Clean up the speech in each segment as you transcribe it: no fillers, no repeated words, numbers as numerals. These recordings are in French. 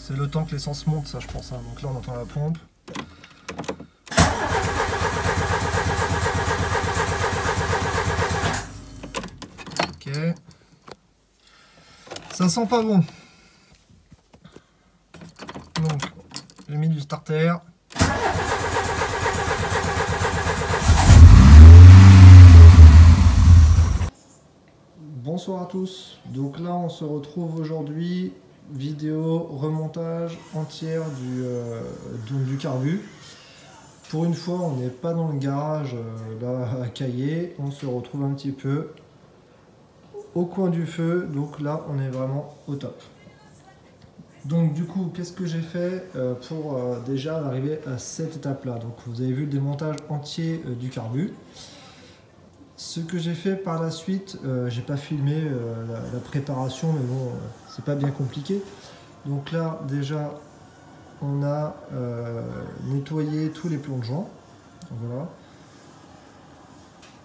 C'est le temps que l'essence monte, ça je pense. Hein. Donc là on entend la pompe. Ok. Ça sent pas bon. Donc j'ai mis du starter. Bonsoir à tous. Donc là on se retrouve aujourd'hui. Vidéo remontage entière du carbu. Pour une fois, on n'est pas dans le garage là à Caillé, on se retrouve un petit peu au coin du feu, donc là on est vraiment au top. Donc du coup, qu'est-ce que j'ai fait pour déjà arriver à cette étape là. Donc vous avez vu le démontage entier du carbu. Ce que j'ai fait par la suite, j'ai pas filmé la préparation, mais bon, c'est pas bien compliqué. Donc là, déjà, on a nettoyé tous les plongeants. Voilà.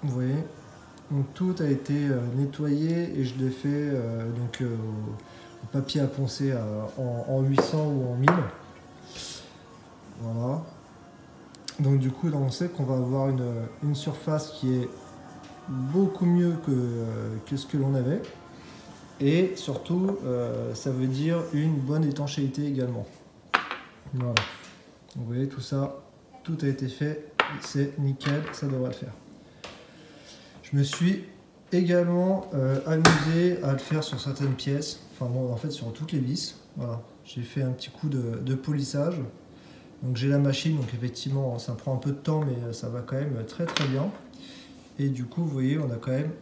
Vous voyez. Donc tout a été nettoyé et je l'ai fait au papier à poncer en 800 ou en 1000. Voilà. Donc du coup, là, on sait qu'on va avoir une surface qui est beaucoup mieux que ce que l'on avait. Et surtout, ça veut dire une bonne étanchéité également. Voilà. Vous voyez tout ça, tout a été fait, c'est nickel, ça devrait le faire. Je me suis également amusé à le faire sur certaines pièces, enfin bon, en fait sur toutes les vis. Voilà. J'ai fait un petit coup de polissage. Donc j'ai la machine, donc effectivement ça prend un peu de temps, mais ça va quand même très très bien. Et du coup, vous voyez, on a quand même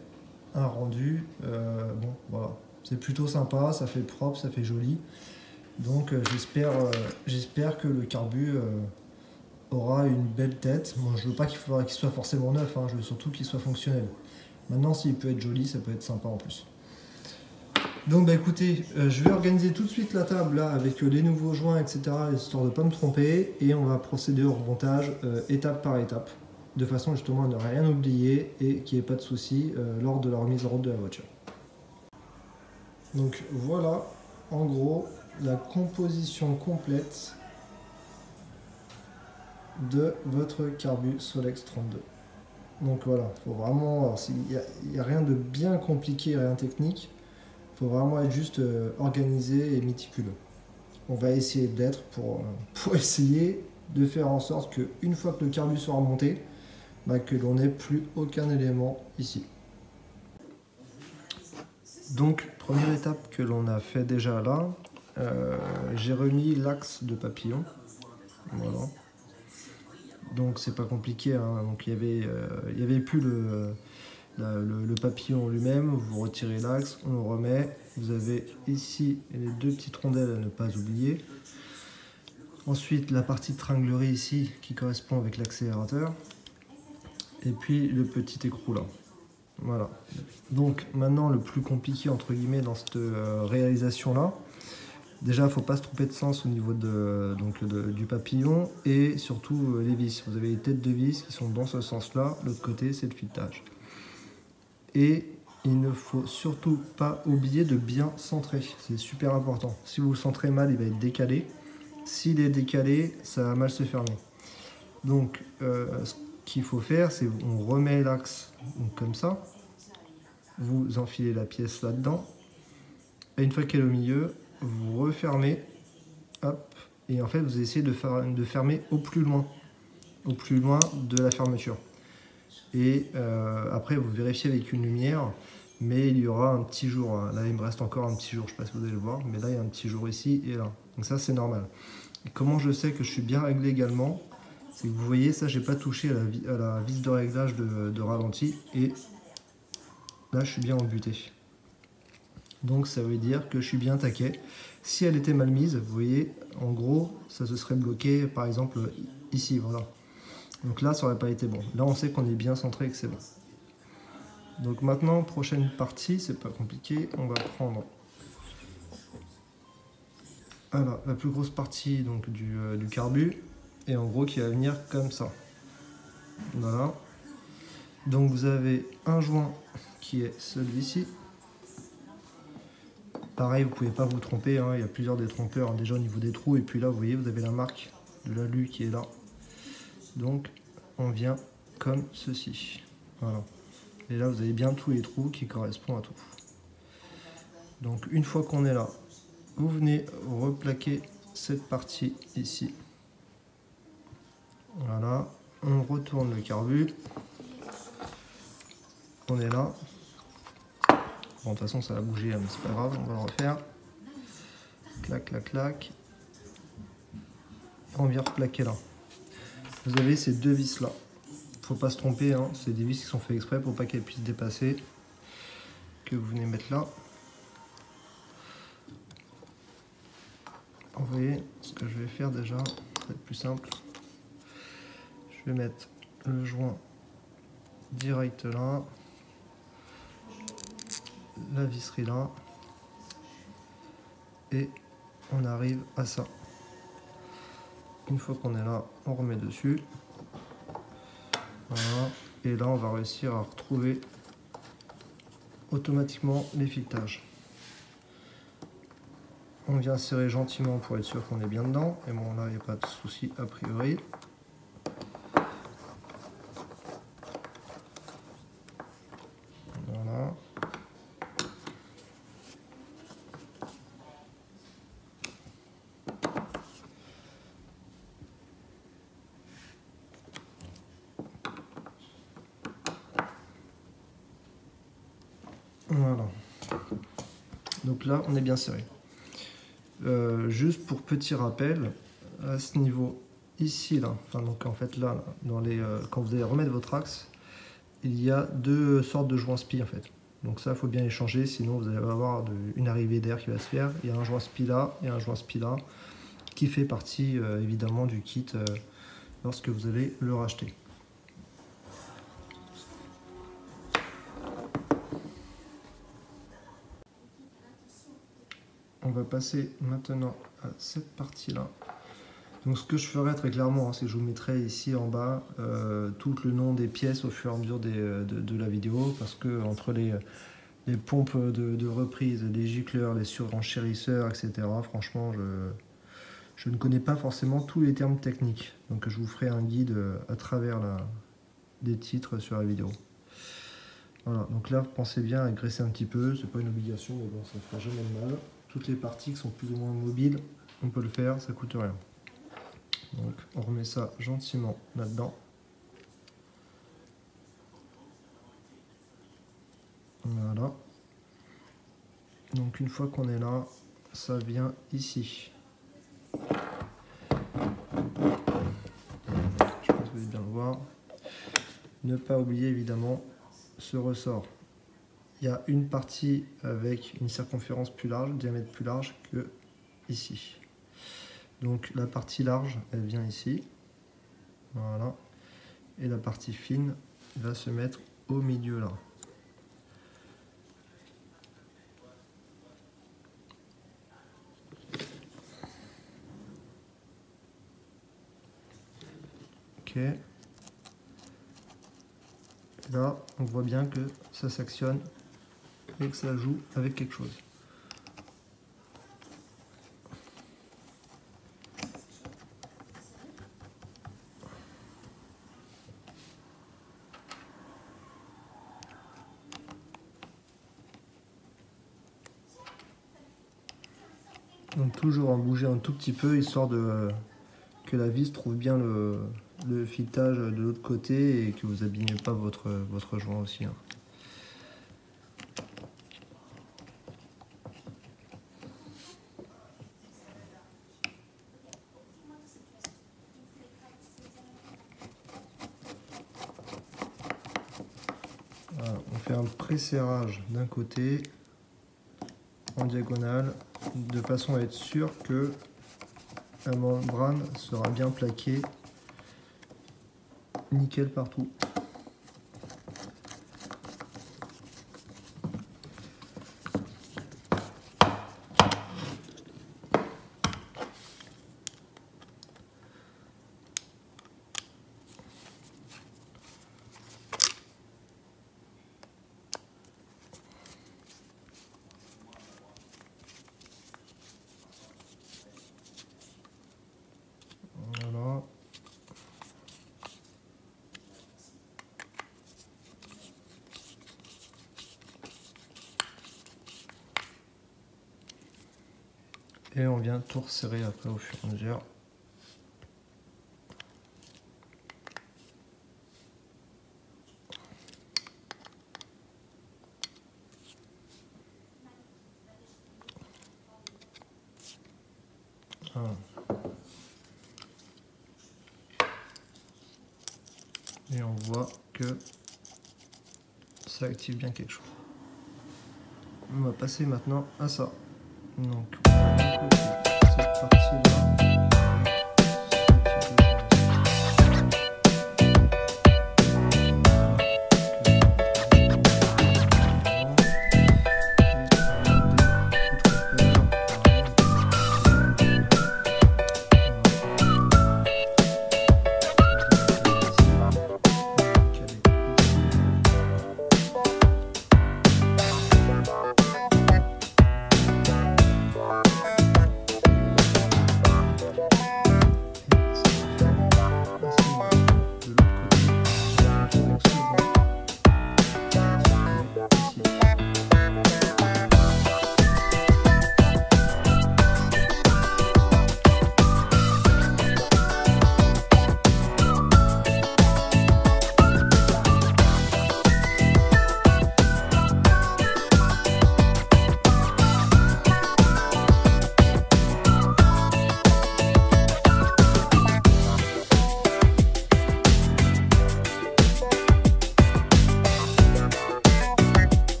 un rendu, bon voilà, c'est plutôt sympa, ça fait propre, ça fait joli. Donc j'espère que le carbu aura une belle tête. Moi je veux pas qu'il soit forcément neuf, hein, je veux surtout qu'il soit fonctionnel. Maintenant s'il peut être joli, ça peut être sympa en plus. Donc bah écoutez, je vais organiser tout de suite la table là avec les nouveaux joints, etc. histoire de ne pas me tromper. Et on va procéder au remontage étape par étape. De façon justement à ne rien oublier et qu'il n'y ait pas de soucis lors de la remise en route de la voiture. Donc voilà, en gros, la composition complète de votre carbu Solex 32. Donc voilà, faut vraiment, il n'y a rien de bien compliqué, rien de technique. Il faut vraiment être juste organisé et méticuleux. On va essayer d'être pour essayer de faire en sorte qu'une fois que le carbu sera monté, que l'on n'ait plus aucun élément ici. Donc, première étape que l'on a fait déjà là, j'ai remis l'axe de papillon. Voilà. Donc c'est pas compliqué, hein. Donc il y avait plus le papillon lui-même. Vous retirez l'axe, on le remet. Vous avez ici les deux petites rondelles à ne pas oublier. Ensuite la partie de tringlerie ici qui correspond avec l'accélérateur. Et puis le petit écrou là. Voilà. Donc maintenant le plus compliqué entre guillemets dans cette réalisation là. Déjà, il ne faut pas se tromper de sens au niveau du papillon et surtout les vis. Vous avez les têtes de vis qui sont dans ce sens-là. L'autre côté, c'est le filetage. Et il ne faut surtout pas oublier de bien centrer. C'est super important. Si vous le centrez mal, il va être décalé. S'il est décalé, ça va mal se fermer. Donc, ce qu'il faut faire, c'est on remet l'axe comme ça. Vous enfilez la pièce là-dedans. Et une fois qu'elle est au milieu, vous refermez, hop, et en fait vous essayez de fermer au plus loin de la fermeture. Et après vous vérifiez avec une lumière, mais il y aura un petit jour, là il me reste encore un petit jour, je ne sais pas si vous allez le voir, mais là il y a un petit jour ici et là, donc ça c'est normal. Et comment je sais que je suis bien réglé également, c'est que vous voyez ça, j'ai pas touché à la vis de réglage de ralenti, et là je suis bien embuté. Donc ça veut dire que je suis bien taquet. Si elle était mal mise, vous voyez, en gros, ça se serait bloqué, par exemple, ici, voilà. Donc là, ça n'aurait pas été bon. Là, on sait qu'on est bien centré et que c'est bon. Donc maintenant, prochaine partie, c'est pas compliqué. On va prendre la plus grosse partie donc, du carbu, et en gros, qui va venir comme ça. Voilà. Donc vous avez un joint qui est celui-ci. Pareil, vous pouvez pas vous tromper, hein, il y a plusieurs détrompeurs, déjà au niveau des trous, et puis là vous voyez vous avez la marque de l'alu qui est là. Donc on vient comme ceci. Voilà. Et là vous avez bien tous les trous qui correspondent à tout. Donc une fois qu'on est là, vous venez replaquer cette partie ici. Voilà, on retourne le carbu. On est là. Bon, de toute façon ça va bouger, mais c'est pas grave, on va le refaire. Clac, clac, clac. On vient replaquer là. Vous avez ces deux vis là. Faut pas se tromper, hein. C'est des vis qui sont faits exprès pour pas qu'elles puissent dépasser. Que vous venez mettre là. Vous voyez ce que je vais faire déjà, ça va être plus simple. Je vais mettre le joint direct là, la visserie là, et on arrive à ça. Une fois qu'on est là, on remet dessus. Voilà. Et là, on va réussir à retrouver automatiquement l'étiquetage. On vient serrer gentiment pour être sûr qu'on est bien dedans. Et bon, là, il n'y a pas de souci a priori. Voilà. Voilà. Donc là, on est bien serré. Juste pour petit rappel, à ce niveau ici, là, enfin donc en fait là, dans les, quand vous allez remettre votre axe, il y a deux sortes de joints spi en fait. Donc ça, il faut bien les changer, sinon vous allez avoir une arrivée d'air qui va se faire. Il y a un joint spi là et un joint spi là, qui fait partie évidemment du kit lorsque vous allez le racheter. On va passer maintenant à cette partie-là. Donc ce que je ferai très clairement, hein, c'est que je vous mettrai ici en bas tout le nom des pièces au fur et à mesure de la vidéo, parce que entre les pompes de reprise, les gicleurs, les surenchérisseurs, etc., franchement, je ne connais pas forcément tous les termes techniques. Donc je vous ferai un guide à travers des titres sur la vidéo. Voilà, donc là, pensez bien à graisser un petit peu, c'est pas une obligation, mais bon, ça ne fera jamais de mal. Toutes les parties qui sont plus ou moins mobiles, on peut le faire, ça coûte rien. Donc on remet ça gentiment là-dedans. Voilà. Donc une fois qu'on est là, ça vient ici. Je pense que vous allez bien le voir. Ne pas oublier évidemment ce ressort. Il y a une partie avec une circonférence plus large, un diamètre plus large que ici. Donc la partie large, elle vient ici. Voilà. Et la partie fine va se mettre au milieu là. Ok. Là, on voit bien que ça s'actionne et que ça joue avec quelque chose. Donc toujours en bouger un tout petit peu, histoire que la vis trouve bien le filetage de l'autre côté et que vous abîmez pas votre joint aussi. Hein. Voilà, on fait un pré-serrage d'un côté en diagonale de façon à être sûr que la membrane sera bien plaquée nickel partout. Et on vient tout resserrer après au fur et à mesure. Voilà. Et on voit que ça active bien quelque chose. On va passer maintenant à ça. Donc, on va écouter cette partie-là.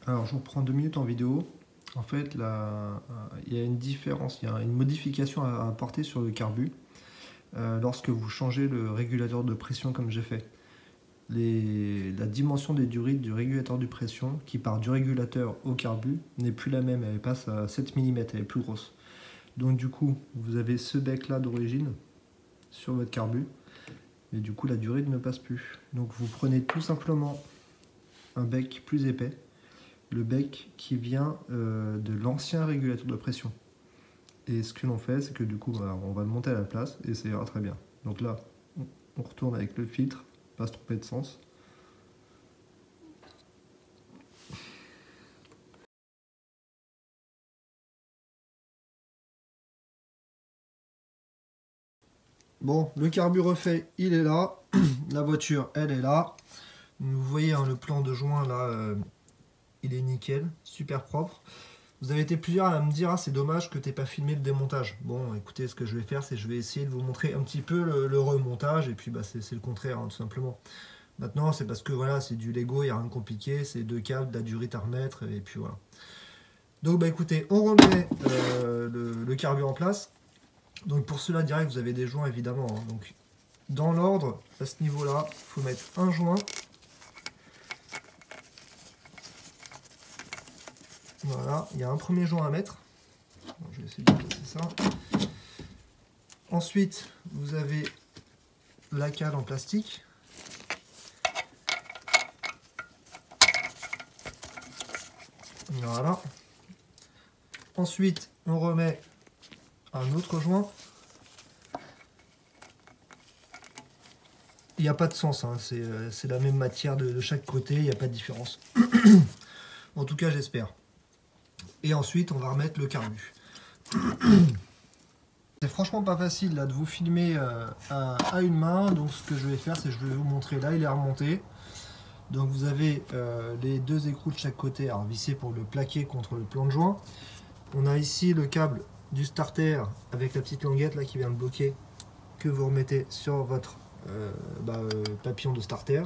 Alors je vous prends 2 minutes en vidéo. En fait, là, il y a une différence, il y a une modification à apporter sur le carbu lorsque vous changez le régulateur de pression comme j'ai fait. La dimension des durites du régulateur de pression qui part du régulateur au carbu n'est plus la même, elle passe à 7 mm, elle est plus grosse. Donc du coup, vous avez ce bec là d'origine sur votre carbu, et du coup la durite ne passe plus. Donc vous prenez tout simplement un bec plus épais, le bec qui vient de l'ancien régulateur de pression. Et ce que l'on fait, c'est que du coup, voilà, on va le monter à la place et ça ira très bien. Donc là, on retourne avec le filtre, pas se tromper de sens. Bon, le carbu refait, il est là. La voiture, elle est là. Vous voyez hein, le plan de joint là, il est nickel, super propre. Vous avez été plusieurs à me dire, ah, c'est dommage que tu n'aies pas filmé le démontage. Bon, écoutez, ce que je vais faire, c'est que je vais essayer de vous montrer un petit peu le remontage, et puis bah, c'est le contraire, hein, tout simplement. Maintenant, c'est parce que voilà, c'est du Lego, il n'y a rien de compliqué, c'est 2 câbles, de la durite à remettre, et puis voilà. Donc, bah écoutez, on remet le carbu en place. Donc, pour cela, direct, vous avez des joints, évidemment. Hein. Donc, dans l'ordre, à ce niveau-là, il faut mettre un joint. Voilà, il y a un premier joint à mettre. Bon, je vais essayer de placer ça. Ensuite, vous avez la cale en plastique. Voilà. Ensuite, on remet un autre joint. Il n'y a pas de sens, hein. C'est la même matière de chaque côté, il n'y a pas de différence. En tout cas, j'espère. Et ensuite, on va remettre le carbu. C'est franchement pas facile là de vous filmer à une main, donc ce que je vais faire, c'est que je vais vous montrer. Là, il est remonté. Donc vous avez les 2 écrous de chaque côté à visser pour le plaquer contre le plan de joint. On a ici le câble du starter avec la petite languette là qui vient de bloquer, que vous remettez sur votre papillon de starter.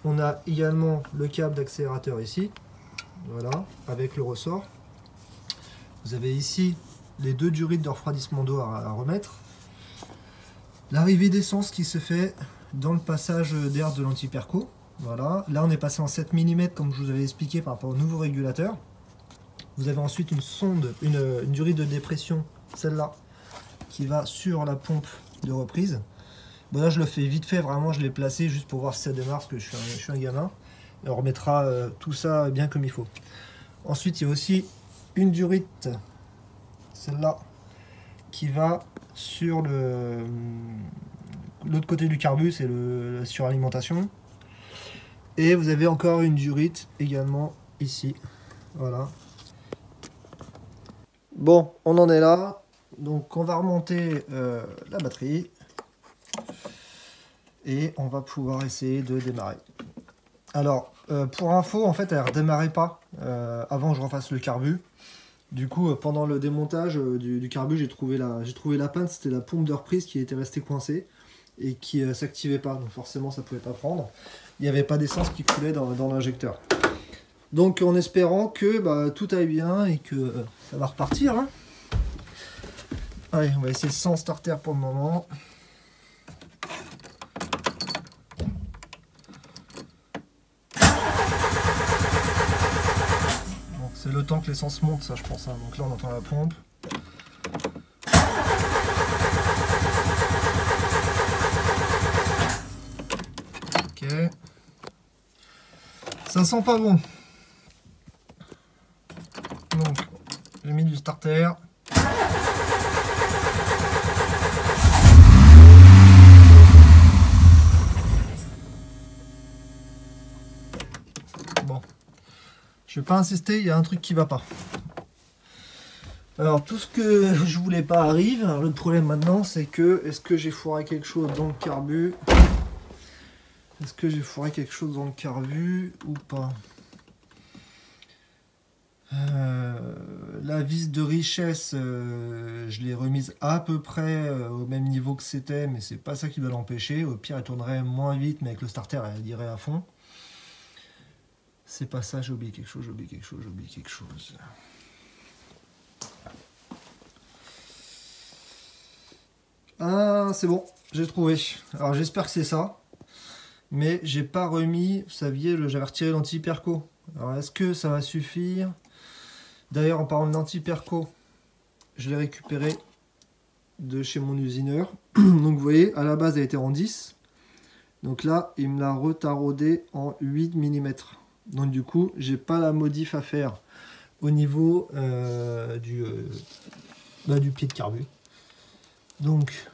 On a également le câble d'accélérateur ici, voilà, avec le ressort. Vous avez ici les 2 durites de refroidissement d'eau à remettre. L'arrivée d'essence qui se fait dans le passage d'air de l'anti-perco. Voilà. Là, on est passé en 7 mm comme je vous avais expliqué par rapport au nouveau régulateur. Vous avez ensuite une sonde, une durite de dépression, celle-là, qui va sur la pompe de reprise. Bon, là, je le fais vite fait, vraiment, je l'ai placé juste pour voir si ça démarre, parce que je suis un gamin. Et on remettra tout ça bien comme il faut. Ensuite, il y a aussi une durite, celle-là, qui va sur l'autre côté du carbu, c'est la suralimentation. Et vous avez encore une durite également ici. Voilà. Bon, on en est là. Donc on va remonter la batterie. Et on va pouvoir essayer de démarrer. Alors, pour info, en fait, elle ne redémarrait pas avant que je refasse le carbu. Du coup, pendant le démontage du carbu, j'ai trouvé la panne. C'était la pompe de reprise qui était restée coincée et qui ne s'activait pas. Donc forcément, ça ne pouvait pas prendre. Il n'y avait pas d'essence qui coulait dans l'injecteur. Donc en espérant que tout aille bien et que ça va repartir. Hein. Allez, on va essayer sans starter pour le moment. C'est le temps que l'essence monte, ça je pense. Hein. Donc là on entend la pompe. Ok. Ça sent pas bon. Donc j'ai mis du starter. Bon. Je vais pas insister, il y a un truc qui va pas. Alors tout ce que je voulais pas arrive. Alors, le problème maintenant c'est que est-ce que j'ai foiré quelque chose dans le carbu? Est-ce que j'ai foiré quelque chose dans le carbu ou pas? La vis de richesse, je l'ai remise à peu près au même niveau que c'était, mais c'est pas ça qui doit l'empêcher. Au pire, elle tournerait moins vite, mais avec le starter, elle irait à fond. C'est pas ça, j'ai oublié quelque chose, j'ai oublié quelque chose, j'ai oublié quelque chose. Ah, c'est bon, j'ai trouvé. Alors j'espère que c'est ça. Mais j'ai pas remis, vous saviez, j'avais retiré l'anti-perco. Alors est-ce que ça va suffire? D'ailleurs, en parlant d'anti-perco, je l'ai récupéré de chez mon usineur. Donc vous voyez, à la base elle était en 10. Donc là, il me l'a retaraudé en 8 mm. Donc du coup, j'ai pas la modif à faire au niveau du pied de carbu. Donc,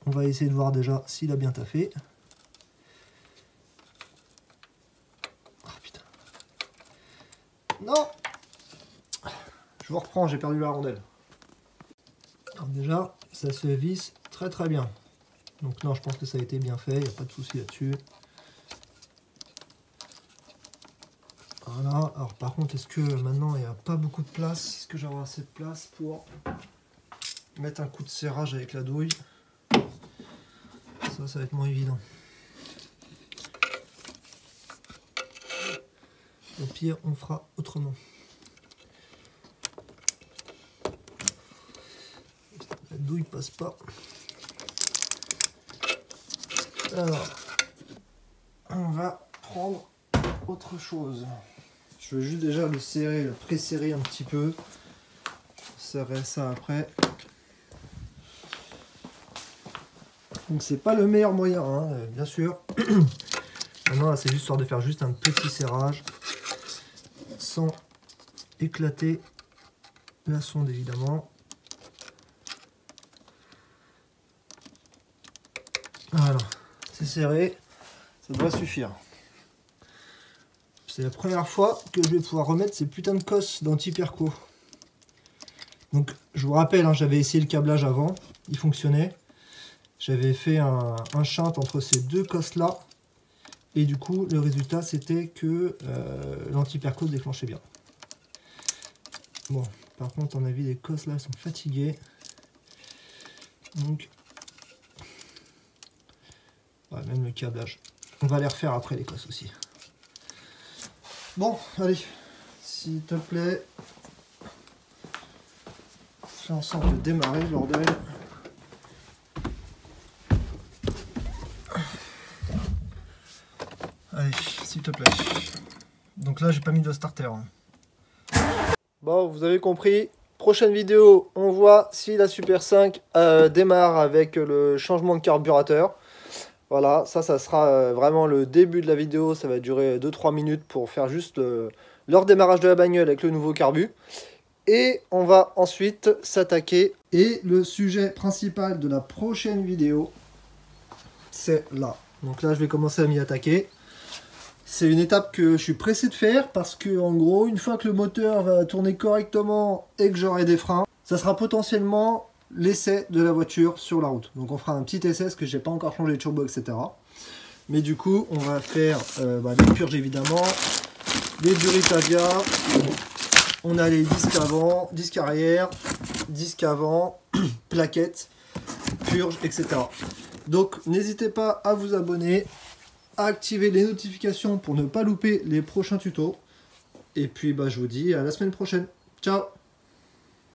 on va essayer de voir déjà s'il a bien taffé. Oh putain. Non! Je vous reprends, j'ai perdu la rondelle. Alors déjà, ça se visse très très bien. Donc non, je pense que ça a été bien fait, il n'y a pas de souci là-dessus. Voilà, alors par contre, est-ce que maintenant il n'y a pas beaucoup de place? Est-ce que j'aurai assez de place pour mettre un coup de serrage avec la douille? Ça va être moins évident. Au pire, on fera autrement. La douille passe pas. Alors, on va prendre autre chose. Je veux juste déjà le serrer, le pré-serrer un petit peu. Je serrerai ça après. Donc c'est pas le meilleur moyen, hein, bien sûr. Maintenant, c'est juste histoire de faire juste un petit serrage sans éclater la sonde évidemment. Voilà, c'est serré, ça doit suffire. C'est la première fois que je vais pouvoir remettre ces putains de cosses d'anti-perco. Donc je vous rappelle, hein, j'avais essayé le câblage avant, il fonctionnait. J'avais fait un shunt entre ces deux cosses là. Et du coup, le résultat, c'était que l'anti-perco se déclenchait bien. Bon, par contre, on a vu les cosses là, elles sont fatiguées. Donc, ouais, même le câblage. On va les refaire après les cosses aussi. Bon, allez, s'il te plaît, fais en sorte de démarrer, bordel. Allez, s'il te plaît. Donc là, j'ai pas mis de starter. Bon, vous avez compris. Prochaine vidéo, on voit si la Super 5 démarre avec le changement de carburateur. Voilà, ça sera vraiment le début de la vidéo. Ça va durer 2-3 minutes pour faire juste le redémarrage de la bagnole avec le nouveau carbu. Et on va ensuite s'attaquer. Et le sujet principal de la prochaine vidéo, c'est là. Donc là, je vais commencer à m'y attaquer. C'est une étape que je suis pressé de faire parce que, en gros, une fois que le moteur va tourner correctement et que j'aurai des freins, ça sera potentiellement l'essai de la voiture sur la route. Donc on fera un petit essai parce que j'ai pas encore changé les turbos, etc. Mais du coup, on va faire des purges évidemment, des Buritavia. On a les disques avant, disques arrière, disques avant, plaquettes, purges, etc. Donc n'hésitez pas à vous abonner, à activer les notifications pour ne pas louper les prochains tutos. Et puis je vous dis à la semaine prochaine. Ciao!